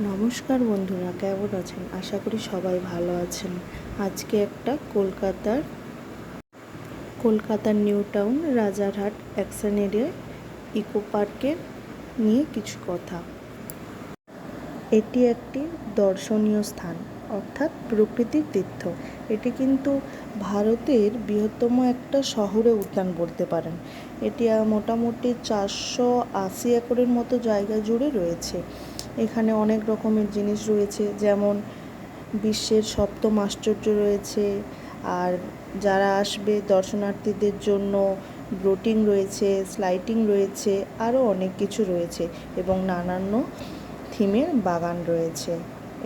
নমস্কার বন্ধুরা, কেমন আছেন? আশা করি সবাই ভালো আছেন। আজকে একটা কলকাতার নিউ টাউন রাজারহাট অ্যাকশন এরিয়ায় ইকো পার্কের নিয়ে কিছু কথা। এটি একটি দর্শনীয় স্থান, অর্থাৎ প্রকৃতির তীর্থ। এটি কিন্তু ভারতের বৃহত্তম একটা শহুরে উদ্যান বলতে পারেন। এটি মোটামুটি 480 একরের মতো জায়গা জুড়ে রয়েছে। এখানে অনেক রকমের জিনিস রয়েছে, যেমন বিশ্বের সপ্তম আশ্চর্য রয়েছে, আর যারা আসবে দর্শনার্থীদের জন্য বোটিং রয়েছে, স্লাইডিং রয়েছে, আরও অনেক কিছু রয়েছে এবং নানান থিমের বাগান রয়েছে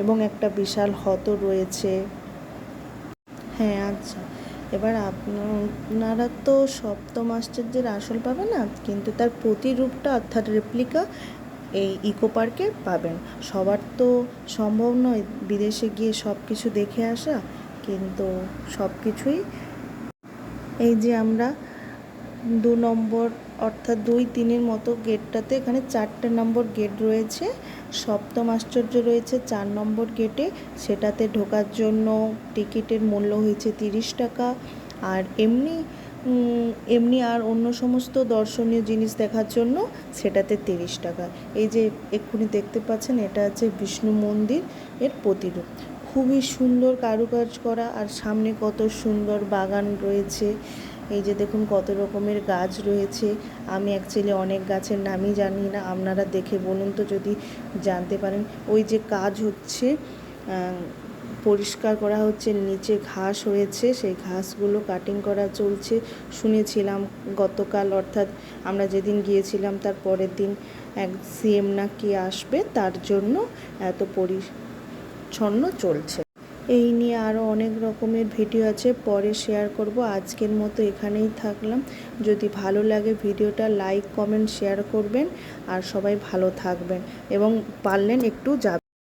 এবং একটা বিশাল হ্রদ রয়েছে। হ্যাঁ, আচ্ছা, এবার আপনারা তো সপ্তম আশ্চর্যের আসল পাবেন না, কিন্তু তার প্রতিরূপটা অর্থাৎ রেপ্লিকা এই ইকো পার্কে পাবেন। সবার তো সম্ভব নয় বিদেশে গিয়ে সব কিছু দেখে আসা, কিন্তু সব কিছুই এই যে আমরা 2 নম্বর অর্থাৎ 2-3 মতো গেটটাতে, এখানে 4টে নম্বর গেট রয়েছে। সপ্তম আশ্চর্য রয়েছে 4 নম্বর গেটে, সেটাতে ঢোকার জন্য টিকিটের মূল্য হয়েছে 30 টাকা। আর এমনি আর অন্য সমস্ত দর্শনীয় জিনিস দেখার জন্য সেটাতে 30 টাকা। এই যে এক্ষুনি দেখতে পাচ্ছেন, এটা হচ্ছে বিষ্ণু মন্দির এর প্রতিরূপ। খুবই সুন্দর কারুকাজ করা, আর সামনে কত সুন্দর বাগান রয়েছে। এই যে দেখুন কত রকমের গাছ রয়েছে। আমি অ্যাকচুয়ালি অনেক গাছের নামই জানি না, আপনারা দেখে বলুন তো যদি জানতে পারেন। ওই যে কাজ হচ্ছে, পরিষ্কার করা হচ্ছে, নিচে ঘাস হয়েছে, সেই ঘাসগুলো কাটিং করা চলছে। শুনেছিলাম গতকাল অর্থাৎ আমরা যেদিন গিয়েছিলাম তার পরের দিন এক সিএম না কি আসবে, তার জন্য এত পরিচ্ছন্ন চলছে। এই নিয়ে আরও অনেক রকমের ভিডিও আছে, পরে শেয়ার করব। আজকের মতো এখানেই থাকলাম। যদি ভালো লাগে ভিডিওটা লাইক, কমেন্ট, শেয়ার করবেন, আর সবাই ভালো থাকবেন এবং পারলেন একটু যাবেন।